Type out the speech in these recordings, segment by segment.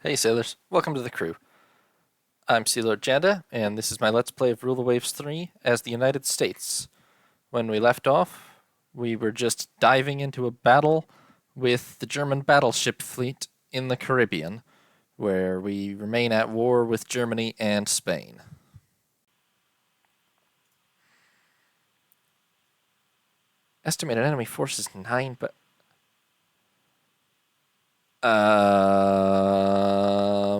Hey sailors, welcome to the crew. I'm Sailor Janda, and this is my Let's Play of Rule the Waves 3 as the United States. When we left off, we were just diving into a battle with the German battleship fleet in the Caribbean, where we remain at war with Germany and Spain. Estimated enemy force is 9, but...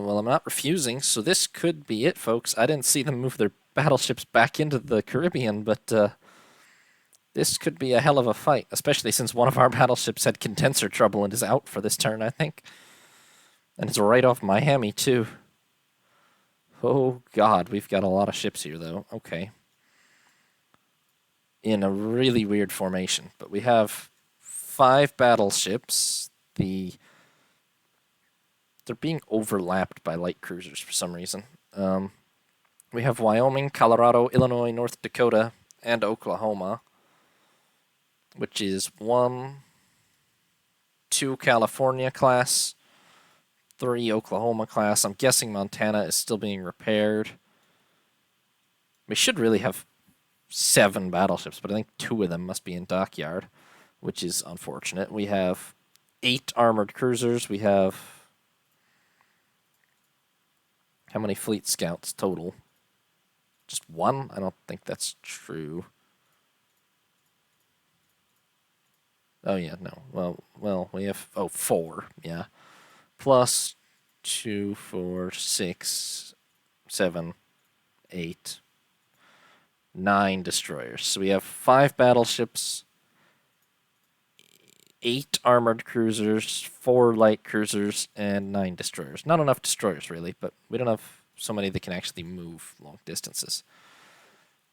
well, I'm not refusing, so this could be it, folks. I didn't see them move their battleships back into the Caribbean, but, this could be a hell of a fight, especially since one of our battleships had condenser trouble and is out for this turn, I think. And it's right off Miami, too. Oh, God, we've got a lot of ships here, though. Okay. In a really weird formation. But we have 5 battleships. They're being overlapped by light cruisers for some reason. We have Wyoming, Colorado, Illinois, North Dakota, and Oklahoma, which is 1, 2 California class, 3 Oklahoma class. I'm guessing Montana is still being repaired. We should really have 7 battleships, but I think 2 of them must be in dockyard, which is unfortunate. We have 8 armored cruisers. We have... how many fleet scouts total? Just 1? I don't think that's true. Oh, yeah, no. Well, we have... oh, 4, yeah. Plus 2, 4, 6, 7, 8, 9 destroyers. So we have 5 battleships, 8 armored cruisers, 4 light cruisers, and 9 destroyers. Not enough destroyers, really, but we don't have so many that can actually move long distances.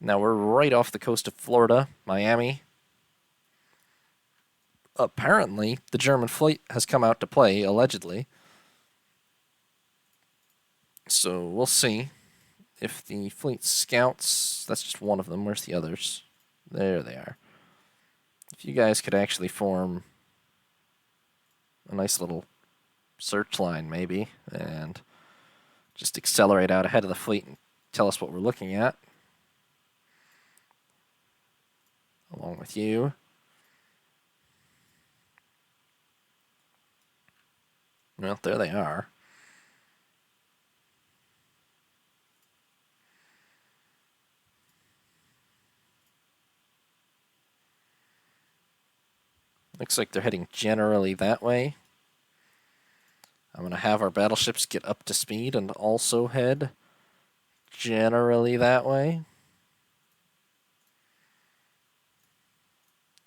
Now we're right off the coast of Florida, Miami. Apparently, the German fleet has come out to play, allegedly. So we'll see if the fleet scouts... that's just one of them. Where's the others? There they are. If you guys could actually form a nice little search line, maybe, and just accelerate out ahead of the fleet and tell us what we're looking at, along with you. Well, there they are. Looks like they're heading generally that way. I'm going to have our battleships get up to speed and also head generally that way,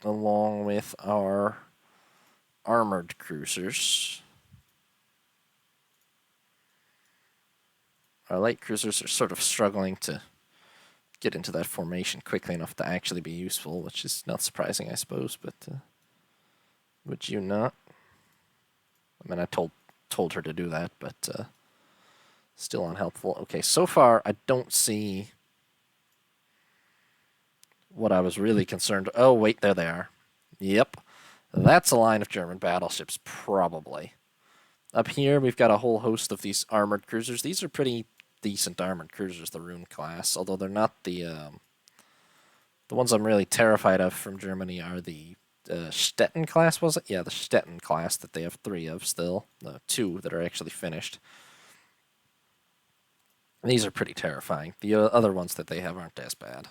along with our armored cruisers. Our light cruisers are sort of struggling to get into that formation quickly enough to actually be useful, which is not surprising, I suppose, but would you not? I mean, I told her to do that, but still unhelpful. Okay, so far I don't see what I was really concerned. Oh, wait, there they are. Yep, that's a line of German battleships, probably. Up here, we've got a whole host of these armored cruisers. These are pretty decent armored cruisers, the Rune class, although they're not the ones I'm really terrified of from Germany are the Stettin class, was it? Yeah, the Stettin class that they have 3 of still. 2 that are actually finished. These are pretty terrifying. The other ones that they have aren't as bad.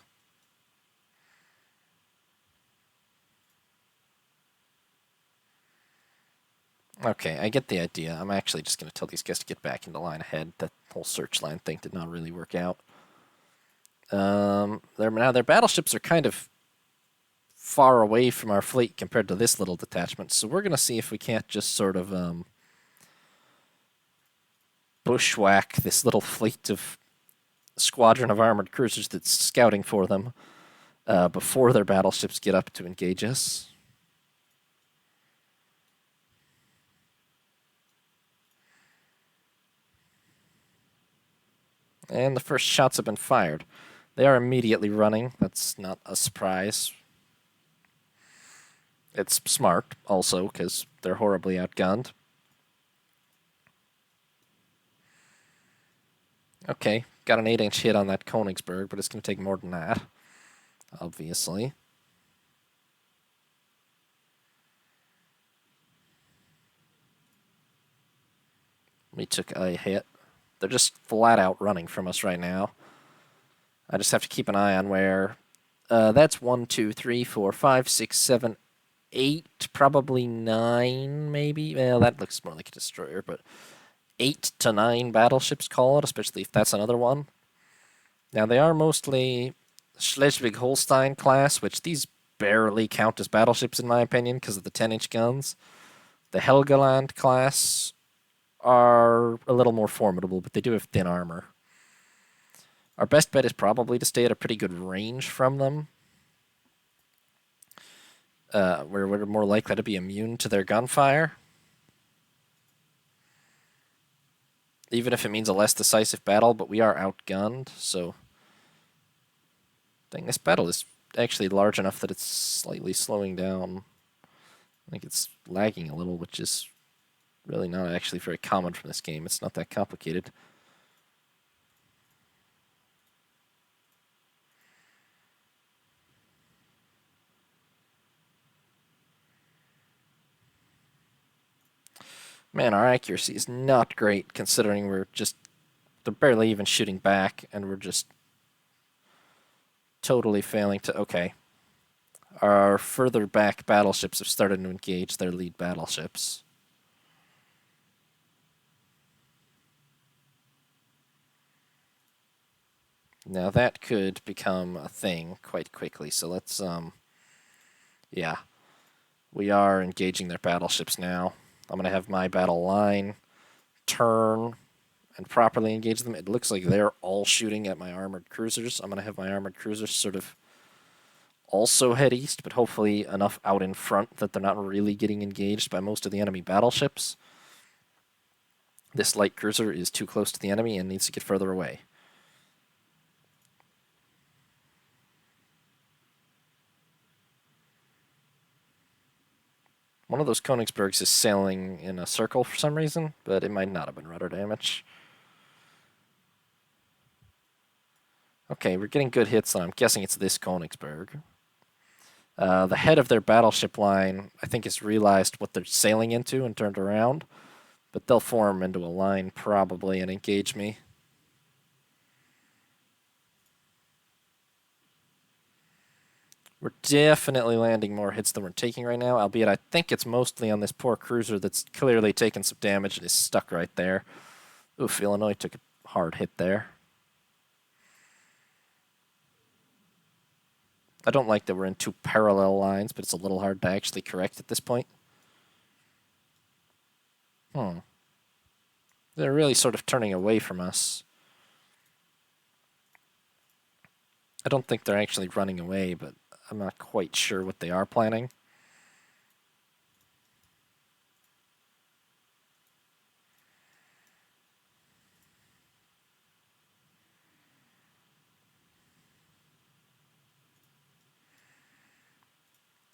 Okay, I get the idea. I'm actually just going to tell these guys to get back into line ahead. That whole search line thing did not really work out. Now their battleships are kind of far away from our fleet compared to this little detachment, so we're going to see if we can't just sort of bushwhack this little fleet of squadron of armored cruisers that's scouting for them before their battleships get up to engage us. And the first shots have been fired. They are immediately running. That's not a surprise. It's smart, also, because they're horribly outgunned. Okay, got an 8-inch hit on that Königsberg, but it's going to take more than that, obviously. We took a hit. They're just flat out running from us right now. I just have to keep an eye on where. That's 1, 2, 3, 4, 5, 6, 7, 8, probably 9, maybe. Well, that looks more like a destroyer, but 8 to 9 battleships, call it, especially if that's another one. Now, they are mostly Schleswig-Holstein class, which these barely count as battleships, in my opinion, because of the 10-inch guns. The Helgoland class are a little more formidable, but they do have thin armor. Our best bet is probably to stay at a pretty good range from them, where we're more likely to be immune to their gunfire. Even if it means a less decisive battle, but we are outgunned, so... Dang, this battle is actually large enough that it's slightly slowing down. I think it's lagging a little, which is really not actually very common from this game. It's not that complicated. Man, our accuracy is not great considering they're barely even shooting back and we're just totally failing to, okay. Our further back battleships have started to engage their lead battleships. Now that could become a thing quite quickly, so let's, yeah. We are engaging their battleships now. I'm going to have my battle line turn and properly engage them. It looks like they're all shooting at my armored cruisers. I'm going to have my armored cruisers sort of also head east, but hopefully enough out in front that they're not really getting engaged by most of the enemy battleships. This light cruiser is too close to the enemy and needs to get further away. One of those Königsbergs is sailing in a circle for some reason, but it might not have been rudder damage. Okay, we're getting good hits, and I'm guessing it's this Königsberg. The head of their battleship line, I think, has realized what they're sailing into and turned around, but they'll form into a line probably and engage me. We're definitely landing more hits than we're taking right now, albeit I think it's mostly on this poor cruiser that's clearly taken some damage and is stuck right there. Oof, Illinois took a hard hit there. I don't like that we're in two parallel lines, but it's a little hard to actually correct at this point. They're really sort of turning away from us. I don't think they're actually running away, but I'm not quite sure what they are planning.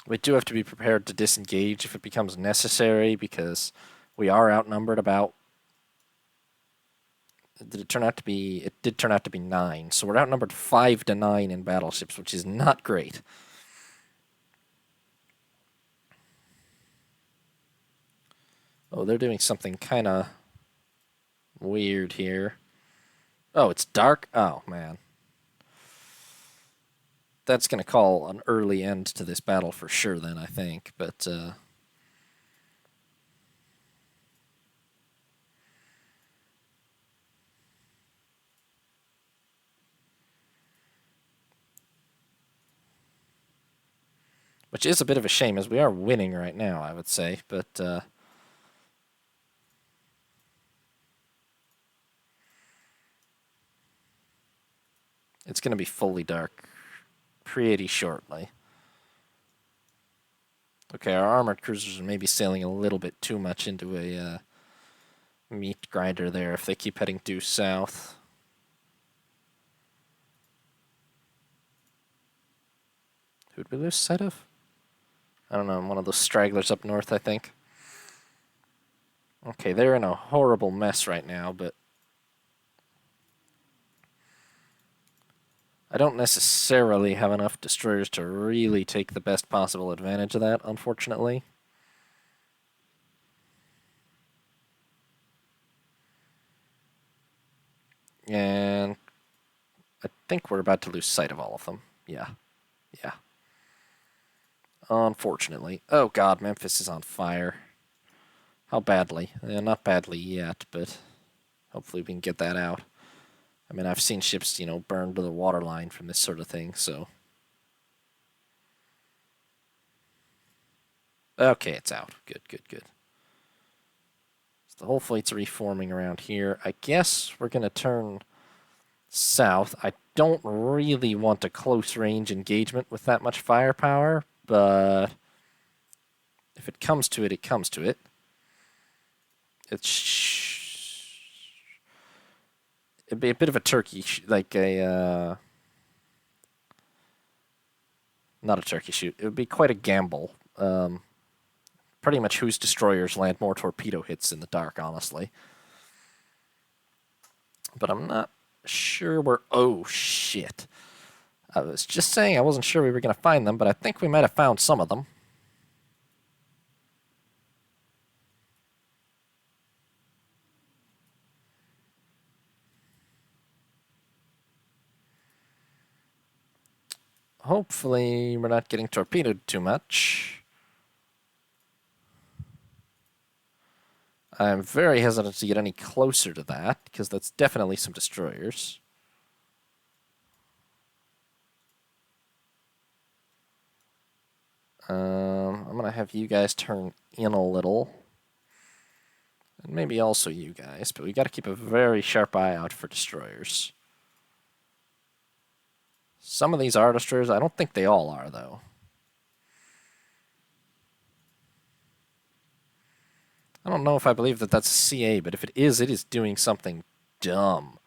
We do have to be prepared to disengage if it becomes necessary, because we are outnumbered about... Did it turn out to be... It did turn out to be 9, so we're outnumbered 5 to 9 in battleships, which is not great. Oh, they're doing something kind of weird here. Oh, it's dark? Oh, man. That's going to call an early end to this battle for sure then, I think, but... Which is a bit of a shame, as we are winning right now, I would say, but... It's going to be fully dark pretty shortly. Okay, our armored cruisers are maybe sailing a little bit too much into a meat grinder there if they keep heading due south. Who'd we lose sight of? I don't know, one of those stragglers up north, I think. Okay, they're in a horrible mess right now, but... I don't necessarily have enough destroyers to really take the best possible advantage of that, unfortunately. And I think we're about to lose sight of all of them. Yeah, yeah. Unfortunately. Oh god, Memphis is on fire. How badly? Not badly yet, but hopefully we can get that out. I mean, I've seen ships, burned to the waterline from this sort of thing, so... Okay, it's out. Good, good, good. So the whole fleet's reforming around here. I guess we're going to turn south. I don't really want a close-range engagement with that much firepower, but if it comes to it, it comes to it. It'd be a bit of a turkey, like a... not a turkey shoot. It would be quite a gamble. Pretty much whose destroyers land more torpedo hits in the dark, honestly. But I'm not sure where... Oh, shit. I was just saying I wasn't sure we were going to find them, but I think we might have found some of them. Hopefully we're not getting torpedoed too much. I'm very hesitant to get any closer to that, because that's definitely some destroyers. I'm going to have you guys turn in a little. And maybe also you guys, but we got to keep a very sharp eye out for destroyers. Some of these are destroyers. I don't think they all are, though. I don't know if I believe that that's a CA, but if it is doing something dumb.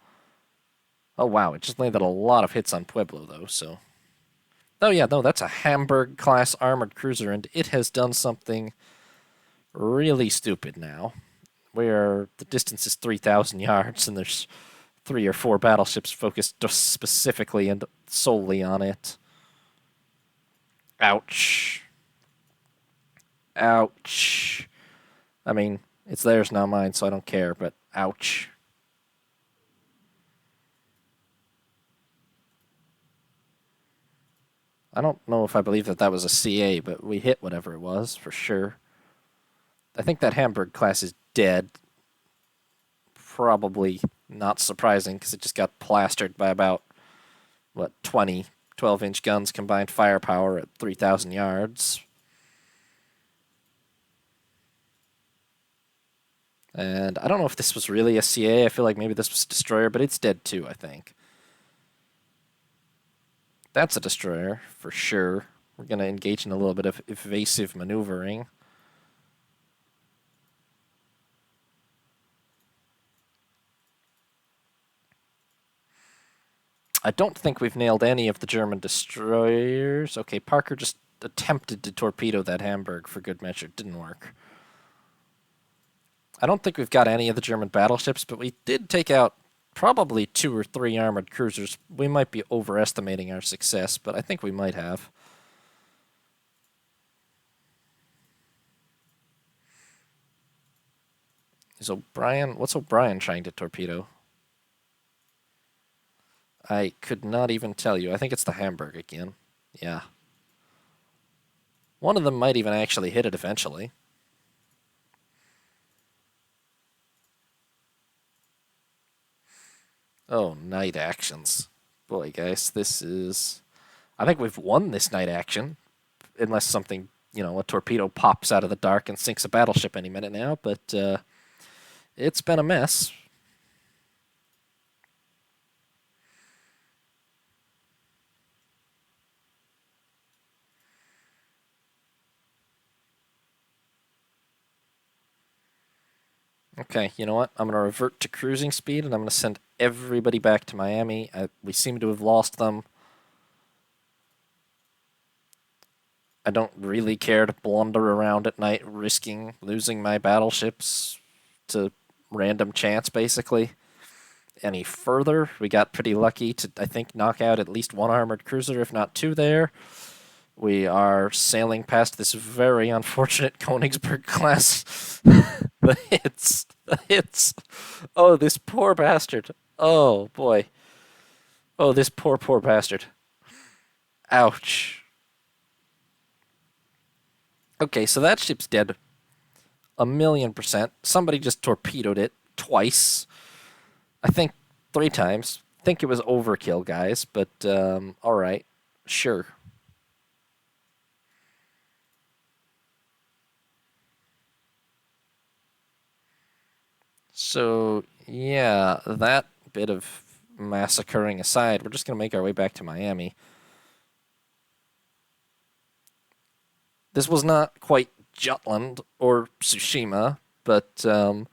Oh, wow, it just landed a lot of hits on Pueblo, though, so... Oh, yeah, no, that's a Hamburg-class armored cruiser, and it has done something really stupid now, where the distance is 3,000 yards, and there's 3 or 4 battleships focused specifically and solely on it. Ouch. Ouch. I mean, it's theirs, not mine, so I don't care, but ouch. I don't know if I believe that that was a CA, but we hit whatever it was, for sure. I think that Hamburg class is dead. Probably not surprising, because it just got plastered by about, 20, 12-inch guns combined firepower at 3,000 yards. And I don't know if this was really a CA. I feel like maybe this was a destroyer, but it's dead too, I think. That's a destroyer, for sure. We're going to engage in a little bit of evasive maneuvering. I don't think we've nailed any of the German destroyers. Okay, Parker just attempted to torpedo that Hamburg for good measure. Didn't work. I don't think we've got any of the German battleships, but we did take out probably 2 or 3 armored cruisers. We might be overestimating our success, but I think we might have. Is O'Brien... What's O'Brien trying to torpedo? I could not even tell you. I think it's the Hamburg again. Yeah. One of them might even actually hit it eventually. Oh, night actions. Boy, guys, this is... I think we've won this night action. Unless something, a torpedo pops out of the dark and sinks a battleship any minute now. But it's been a mess. Okay, you know what? I'm going to revert to cruising speed, and I'm going to send everybody back to Miami. We seem to have lost them. I don't really care to blunder around at night, risking losing my battleships to random chance, basically. any further. We got pretty lucky to, I think, knock out at least one armored cruiser, if not two there. We are sailing past this very unfortunate Königsberg class. The hits. The hits. Oh, this poor bastard. Oh, boy. Oh, this poor, poor bastard. Ouch. Okay, so that ship's dead. 1,000,000%. Somebody just torpedoed it twice. I think 3 times. I think it was overkill, guys, but alright. Sure. So, yeah, that bit of massacring aside, we're just going to make our way back to Miami. This was not quite Jutland or Tsushima, but it's a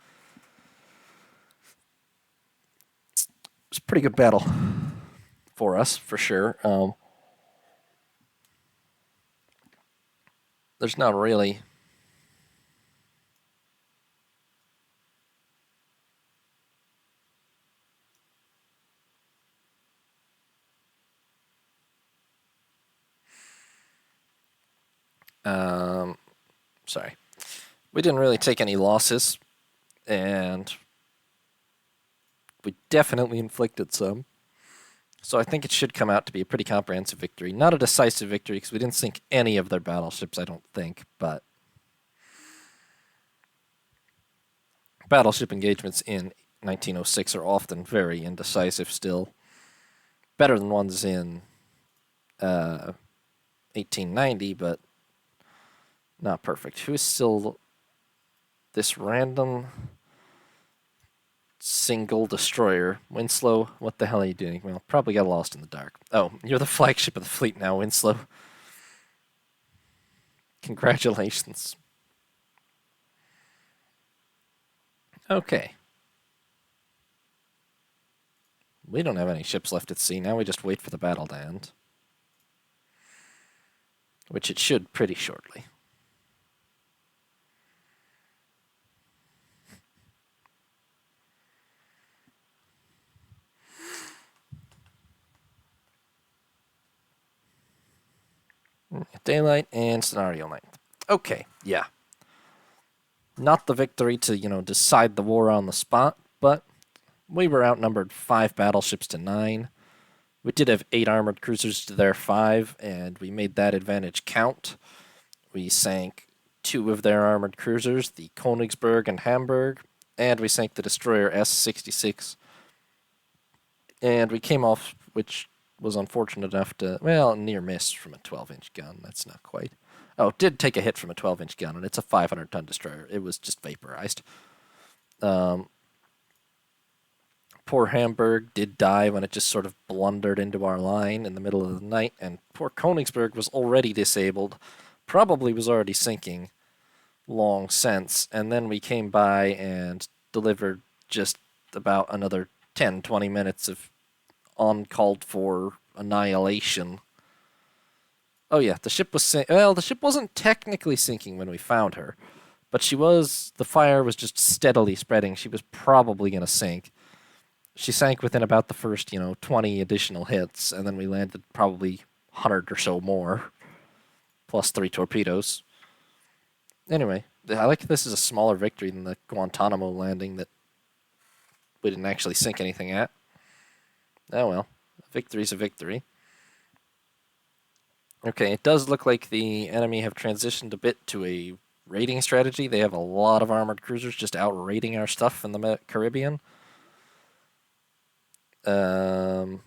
pretty good battle for us, for sure. There's not really... sorry. We didn't really take any losses, and we definitely inflicted some. So I think it should come out to be a pretty comprehensive victory. Not a decisive victory, because we didn't sink any of their battleships, I don't think, but battleship engagements in 1906 are often very indecisive still. Better than ones in 1890, but not perfect. Who is still this random single destroyer? Winslow, what the hell are you doing? Well, probably got lost in the dark. Oh, you're the flagship of the fleet now, Winslow. Congratulations. Okay. We don't have any ships left at sea. Now we just wait for the battle to end. Which it should pretty shortly. Daylight and scenario night. Okay, yeah. Not the victory to, decide the war on the spot, but we were outnumbered 5 battleships to 9. We did have 8 armored cruisers to their 5, and we made that advantage count. We sank 2 of their armored cruisers, the Königsberg and Hamburg, and we sank the destroyer S-66. And we came off, which was unfortunate enough to, well, near miss from a 12-inch gun. That's not quite. Oh, it did take a hit from a 12-inch gun, and it's a 500-ton destroyer. It was just vaporized. Poor Hamburg did die when it just sort of blundered into our line in the middle of the night, and poor Königsberg was already disabled, probably was already sinking long since, and then we came by and delivered just about another 10, 20 minutes of uncalled for annihilation. Oh yeah, the ship was well, the ship wasn't technically sinking when we found her, but she was. The fire was just steadily spreading. She was probably going to sink. She sank within about the first, 20 additional hits, and then we landed probably 100 or so more, plus 3 torpedoes. Anyway, I like this is a smaller victory than the Guantanamo landing that we didn't actually sink anything at. Oh well, a victory's a victory. Okay, it does look like the enemy have transitioned a bit to a raiding strategy. They have a lot of armored cruisers just out raiding our stuff in the Caribbean. To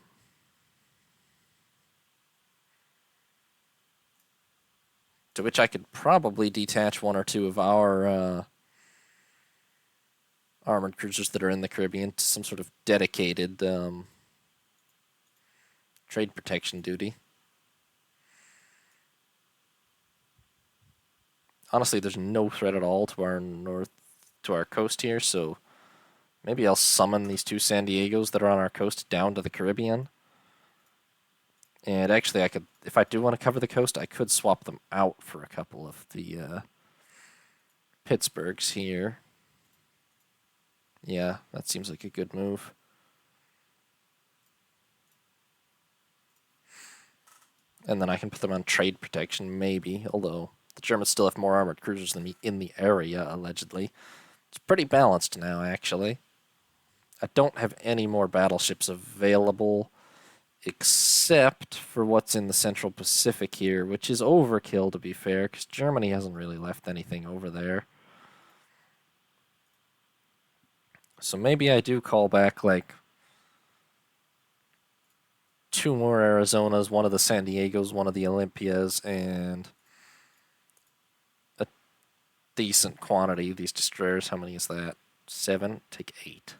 which I could probably detach 1 or 2 of our armored cruisers that are in the Caribbean to some sort of dedicated trade protection duty. Honestly, there's no threat at all to our coast here, so maybe I'll summon these 2 San Diegos that are on our coast down to the Caribbean. And actually, I could, if I do want to cover the coast, I could swap them out for a couple of the Pittsburghs here. Yeah, that seems like a good move. And then I can put them on trade protection, maybe, although the Germans still have more armored cruisers than me in the area, allegedly. It's pretty balanced now, actually. I don't have any more battleships available, except for what's in the Central Pacific here, which is overkill, to be fair, because Germany hasn't really left anything over there. So maybe I do call back, like, 2 more Arizonas, one of the San Diegos, one of the Olympias, and a decent quantity of these destroyers. How many is that? 7? Take 8.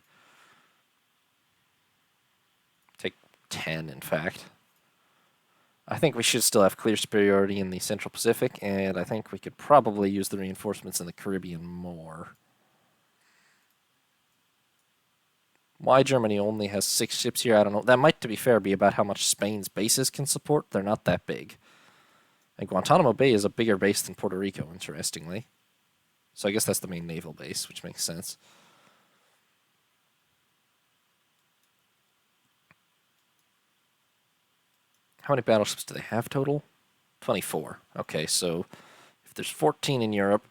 Take 10, in fact. I think we should still have clear superiority in the Central Pacific, and I think we could probably use the reinforcements in the Caribbean more. Why Germany only has 6 ships here, I don't know. That might, to be fair, be about how much Spain's bases can support. They're not that big. And Guantanamo Bay is a bigger base than Puerto Rico, interestingly. So I guess that's the main naval base, which makes sense. How many battleships do they have total? 24. Okay, so if there's 14 in Europe,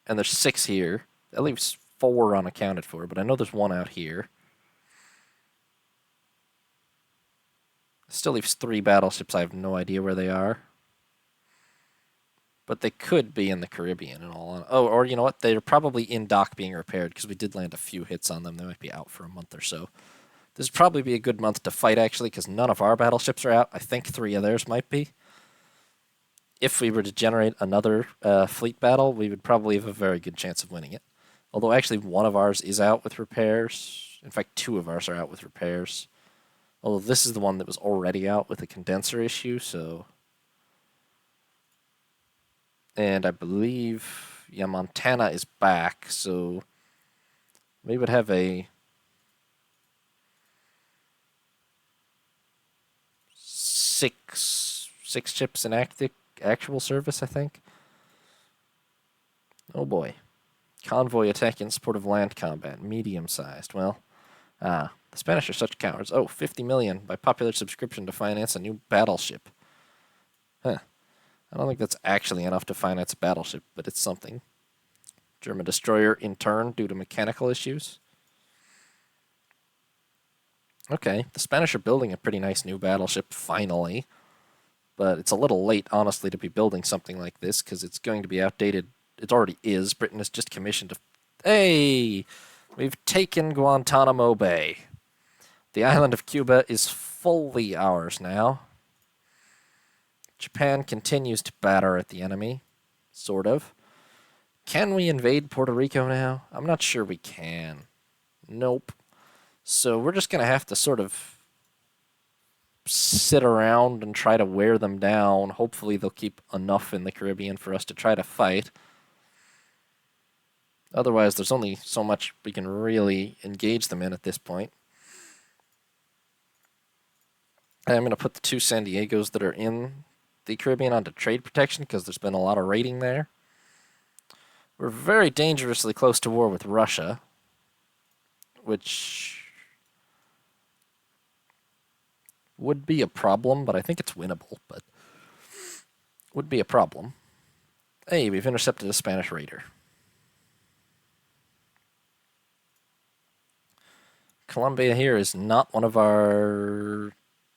and there's 6 here, that leaves 4 unaccounted for, but I know there's 1 out here. Still leaves 3 battleships. I have no idea where they are. But they could be in the Caribbean and all. Oh, or you know what? They're probably in dock being repaired because we did land a few hits on them. They might be out for a month or so. This would probably be a good month to fight, actually, because none of our battleships are out. I think 3 of theirs might be. If we were to generate another fleet battle, we would probably have a very good chance of winning it. Although, actually, 1 of ours is out with repairs. In fact, 2 of ours are out with repairs. Although this is the one that was already out with a condenser issue, so... And I believe, yeah, Montana is back, so we would have a 6 ships in actual service, I think. Oh boy. Convoy attack in support of land combat, medium-sized. Well, the Spanish are such cowards. Oh, 50 million by popular subscription to finance a new battleship. Huh. I don't think that's actually enough to finance a battleship, but it's something. German destroyer in turn due to mechanical issues. Okay, the Spanish are building a pretty nice new battleship, finally. But it's a little late, honestly, to be building something like this, because it's going to be outdated. It already is. Britain has just commissioned a... Hey! We've taken Guantanamo Bay. The island of Cuba is fully ours now. Japan continues to batter at the enemy, sort of. Can we invade Puerto Rico now? I'm not sure we can. Nope. So we're just going to have to sort of sit around and try to wear them down. Hopefully they'll keep enough in the Caribbean for us to try to fight. Otherwise, there's only so much we can really engage them in at this point. I'm going to put the 2 San Diegos that are in the Caribbean onto trade protection because there's been a lot of raiding there. We're very dangerously close to war with Russia, which would be a problem, but I think it's winnable, but would be a problem. Hey, we've intercepted a Spanish raider. Columbia here is not one of our...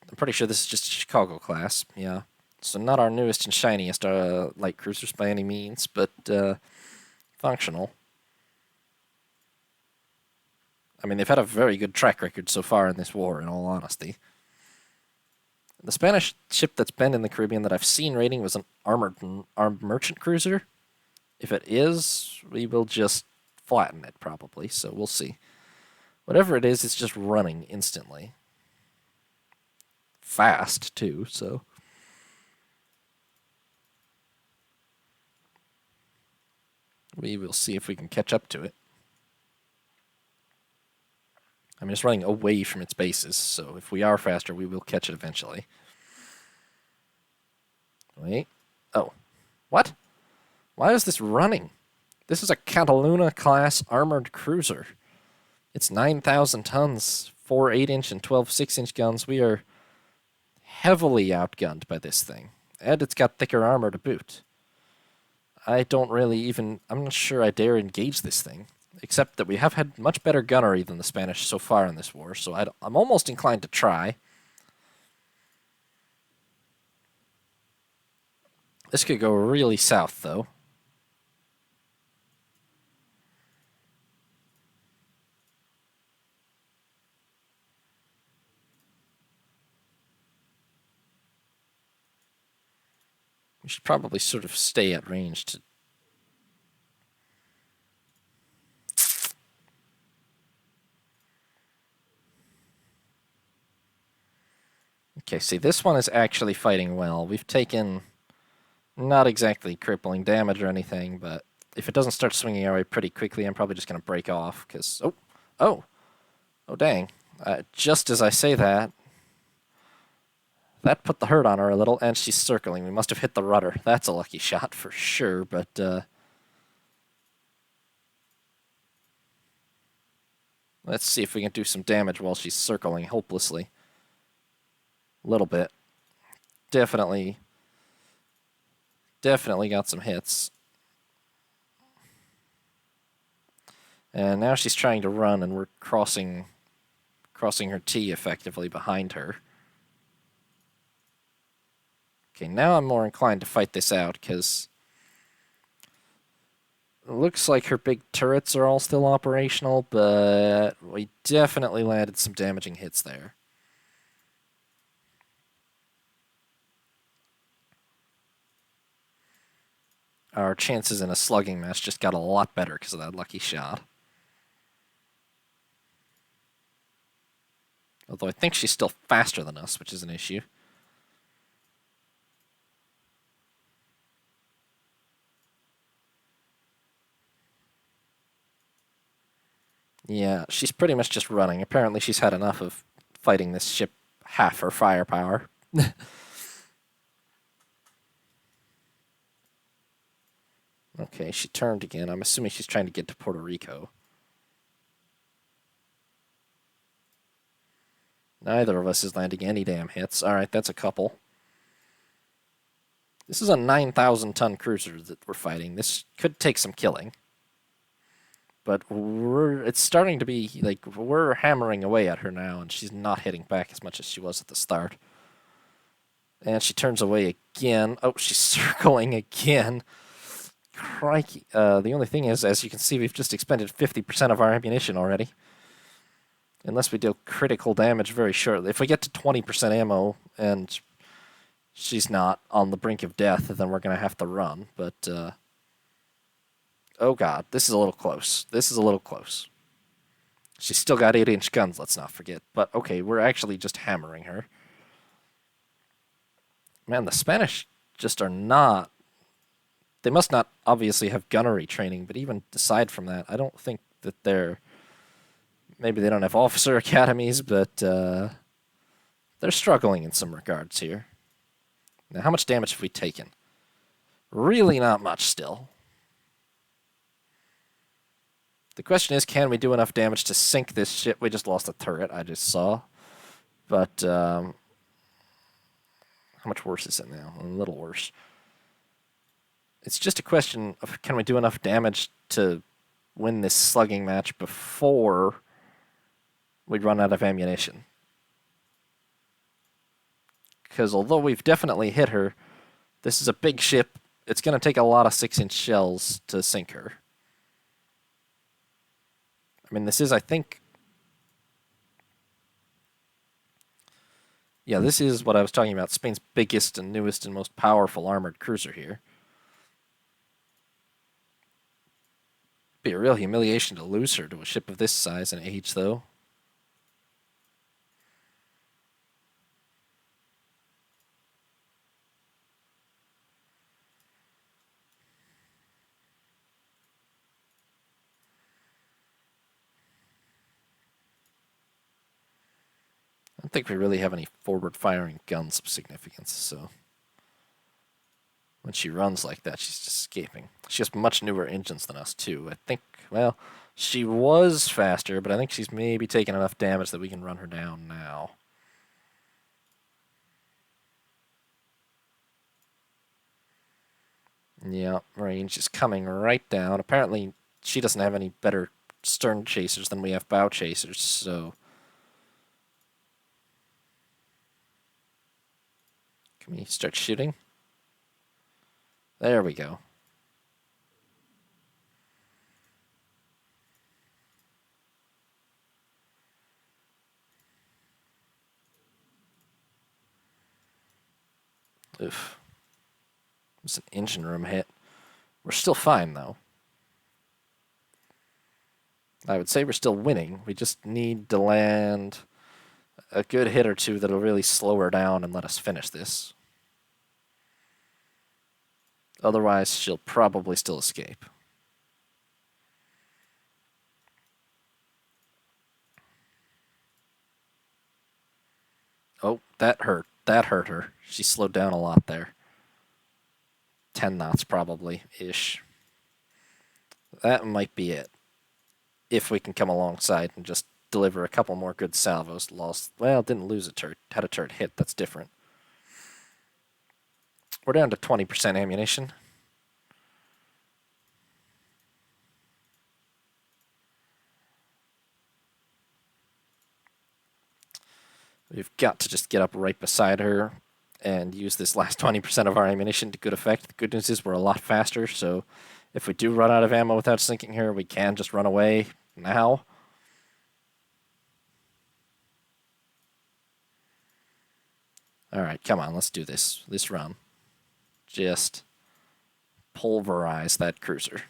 I'm pretty sure this is just a Chicago class, yeah. So not our newest and shiniest light cruisers by any means, but functional. I mean, they've had a very good track record so far in this war, in all honesty. The Spanish ship that's been in the Caribbean that I've seen raiding was an armed merchant cruiser. If it is, we will just flatten it, probably, so we'll see. Whatever it is, it's just running instantly. Fast, too, so... we will see if we can catch up to it. I mean, it's running away from its bases, so if we are faster, we will catch it eventually. Wait. Oh. What? Why is this running? This is a Cataluna-class armored cruiser. It's 9,000 tons, 4 8-inch and 12 6-inch guns. We are heavily outgunned by this thing. And it's got thicker armor to boot. I don't really even... I'm not sure I dare engage this thing. Except that we have had much better gunnery than the Spanish so far in this war, so I'm almost inclined to try. This could go really south, though. We should probably sort of stay at range to... Okay, see, this one is actually fighting well. We've taken not exactly crippling damage or anything, but if it doesn't start swinging our way pretty quickly, I'm probably just going to break off, because... Oh, dang. Just as I say that, that put the hurt on her a little, and she's circling. We must have hit the rudder. That's a lucky shot for sure, but... let's see if we can do some damage while she's circling hopelessly. A little bit. Definitely got some hits. And now she's trying to run, and we're crossing her T effectively behind her. Okay, now I'm more inclined to fight this out, because it looks like her big turrets are all still operational, but we definitely landed some damaging hits there. Our chances in a slugging match just got a lot better because of that lucky shot. Although I think she's still faster than us, which is an issue. Yeah, she's pretty much just running. Apparently she's had enough of fighting this ship half her firepower. Okay, she turned again. I'm assuming she's trying to get to Puerto Rico. Neither of us is landing any damn hits. Alright, that's a couple. This is a 9,000-ton cruiser that we're fighting. This could take some killing. But it's starting to be, like, we're hammering away at her now, and she's not hitting back as much as she was at the start. And she turns away again. Oh, she's circling again. Crikey. The only thing is, as you can see, we've just expended 50% of our ammunition already. Unless we deal critical damage very shortly. If we get to 20% ammo and she's not on the brink of death, then we're going to have to run. But, oh god, this is a little close. This is a little close. She's still got 8-inch guns, let's not forget. But, okay, we're actually just hammering her. Man, the Spanish just are not... They must not obviously have gunnery training, but even aside from that, I don't think that they're... Maybe they don't have officer academies, but they're struggling in some regards here. Now, how much damage have we taken? Really not much still. The question is, can we do enough damage to sink this ship? We just lost a turret, I just saw. But, how much worse is it now? A little worse. It's just a question of, can we do enough damage to win this slugging match before we'd run out of ammunition? Because although we've definitely hit her, this is a big ship. It's going to take a lot of 6-inch shells to sink her. I mean, this is, I think... Yeah, this is what I was talking about. Spain's biggest and newest and most powerful armored cruiser here. Be a real humiliation to lose her to a ship of this size and age, though. I don't think we really have any forward-firing guns of significance, so... When she runs like that, she's just escaping. She has much newer engines than us, too. I think, well, she was faster, but I think she's maybe taken enough damage that we can run her down now. Yeah, range is coming right down. Apparently, she doesn't have any better stern chasers than we have bow chasers, so... Can we start shooting? There we go. Oof. It was an engine room hit. We're still fine, though. I would say we're still winning. We just need to land a good hit or two that'll really slow her down and let us finish this. Otherwise, she'll probably still escape. Oh, that hurt. That hurt her. She slowed down a lot there. 10 knots probably, ish. That might be it. If we can come alongside and just deliver a couple more good salvos. Lost, well, didn't lose a turret. Had a turret hit. That's different. We're down to 20% ammunition. We've got to just get up right beside her and use this last 20% of our ammunition to good effect. The good news is we're a lot faster, so if we do run out of ammo without sinking her, we can just run away now. Alright, come on, let's do this. This run. Just pulverize that cruiser.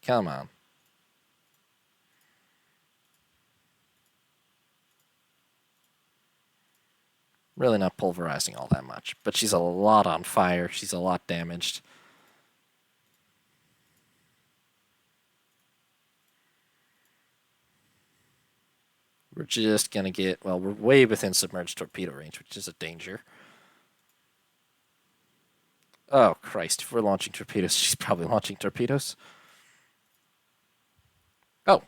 Come on. Really not pulverizing all that much, but she's a lot on fire. She's a lot damaged. We're just going to get, well, we're way within submerged torpedo range, which is a danger. Oh, Christ. If we're launching torpedoes, she's probably launching torpedoes. Oh.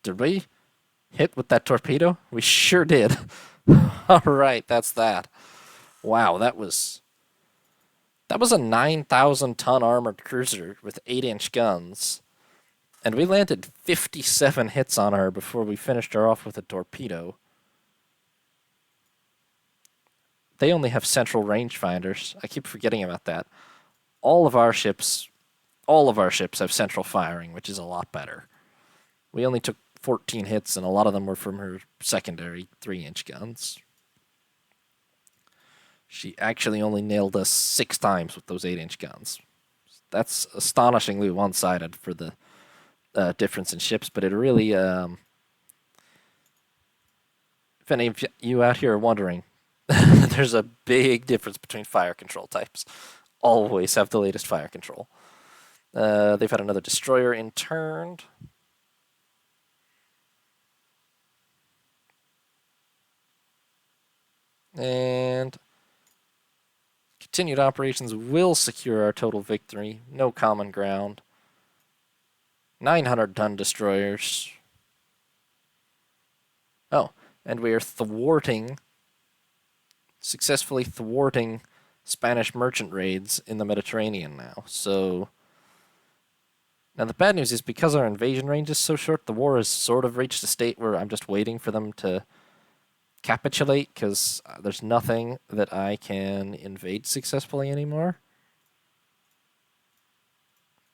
Did we hit with that torpedo? We sure did. All right, that's that. Wow, that was a 9,000-ton armored cruiser with 8-inch guns. And we landed 57 hits on her before we finished her off with a torpedo. They only have central rangefinders. I keep forgetting about that. All of our ships have central firing, which is a lot better. We only took 14 hits, and a lot of them were from her secondary 3-inch guns. She actually only nailed us 6 times with those 8-inch guns. That's astonishingly one-sided for the difference in ships, but it really, if any of you out here are wondering, there's a big difference between fire control types. Always have the latest fire control. They've had another destroyer interned. And continued operations will secure our total victory. No common ground. 900-ton destroyers. Oh, and we are successfully thwarting Spanish merchant raids in the Mediterranean now. So, now the bad news is because our invasion range is so short, the war has sort of reached a state where I'm just waiting for them to capitulate, because there's nothing that I can invade successfully anymore.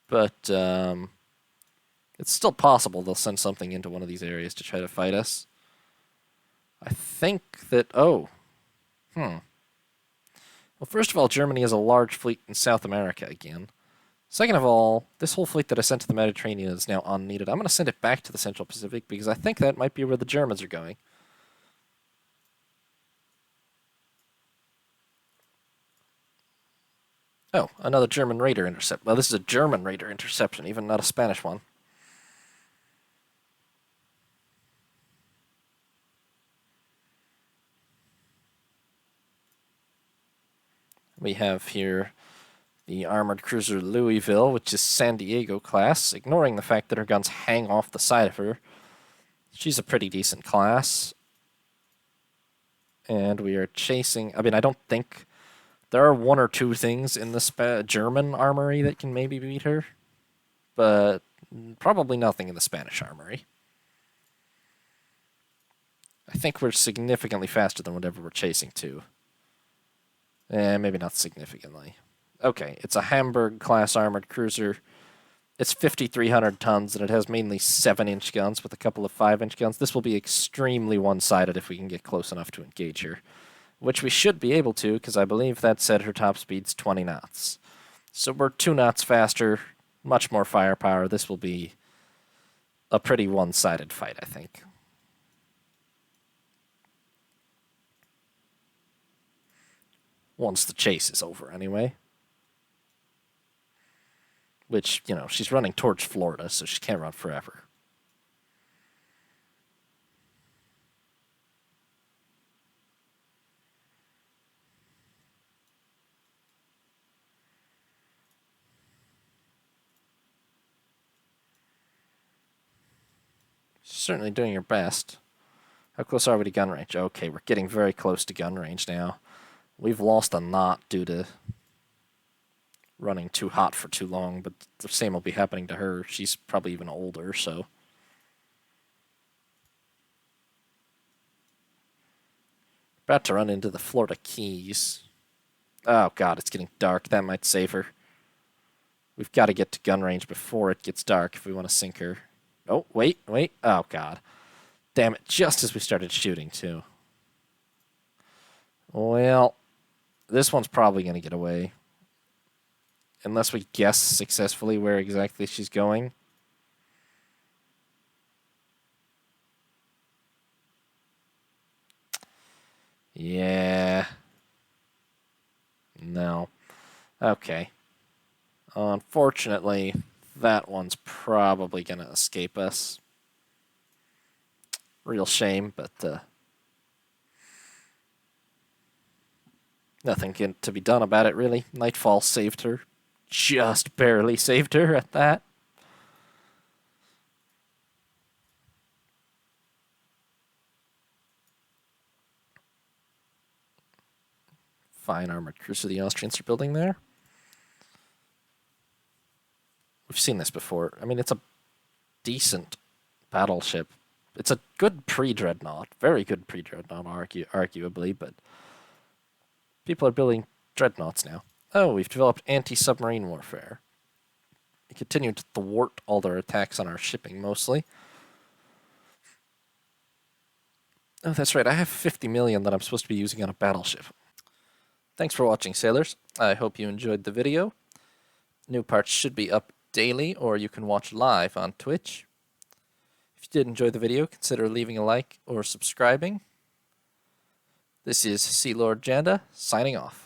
But it's still possible they'll send something into one of these areas to try to fight us. I think that, well, first of all, Germany has a large fleet in South America again. Second of all, this whole fleet that I sent to the Mediterranean is now unneeded. I'm going to send it back to the Central Pacific because I think that might be where the Germans are going. Oh, another German raider intercept. Well, this is a German raider interception, even not a Spanish one. We have here the armored cruiser Louisville, which is San Diego class, ignoring the fact that her guns hang off the side of her. She's a pretty decent class. And we are chasing... I mean, I don't think... There are one or two things in the German armory that can maybe beat her. But probably nothing in the Spanish armory. I think we're significantly faster than whatever we're chasing, too. Maybe not significantly. Okay, it's a Hamburg-class armored cruiser. It's 5,300 tons, and it has mainly 7-inch guns with a couple of 5-inch guns. This will be extremely one-sided if we can get close enough to engage her, which we should be able to, because I believe that said her top speed's 20 knots. So we're 2 knots faster, much more firepower. This will be a pretty one-sided fight, I think. Once the chase is over, anyway. Which, you know, she's running towards Florida, so she can't run forever. She's certainly doing her best. How close are we to gun range? Okay, we're getting very close to gun range now. We've lost a knot due to running too hot for too long, but the same will be happening to her. She's probably even older, so... About to run into the Florida Keys. Oh god, it's getting dark. That might save her. We've got to get to gun range before it gets dark if we want to sink her. Oh, wait. Oh god. Damn it, just as we started shooting, too. Well, this one's probably going to get away. Unless we guess successfully where exactly she's going. Yeah. No. Okay. Unfortunately, that one's probably going to escape us. Real shame, but nothing to be done about it, really. Nightfall saved her. Just barely saved her at that. Fine armored cruiser the Austrians are building there. We've seen this before. I mean, it's a decent battleship. It's a good pre-dreadnought. Very good pre-dreadnought, arguably, but people are building dreadnoughts now. Oh, we've developed anti-submarine warfare. We continue to thwart all their attacks on our shipping, mostly. Oh, that's right. I have 50 million that I'm supposed to be using on a battleship. Thanks for watching, sailors. I hope you enjoyed the video. New parts should be up daily, or you can watch live on Twitch. If you did enjoy the video, consider leaving a like or subscribing. This is Sea Lord Janda, signing off.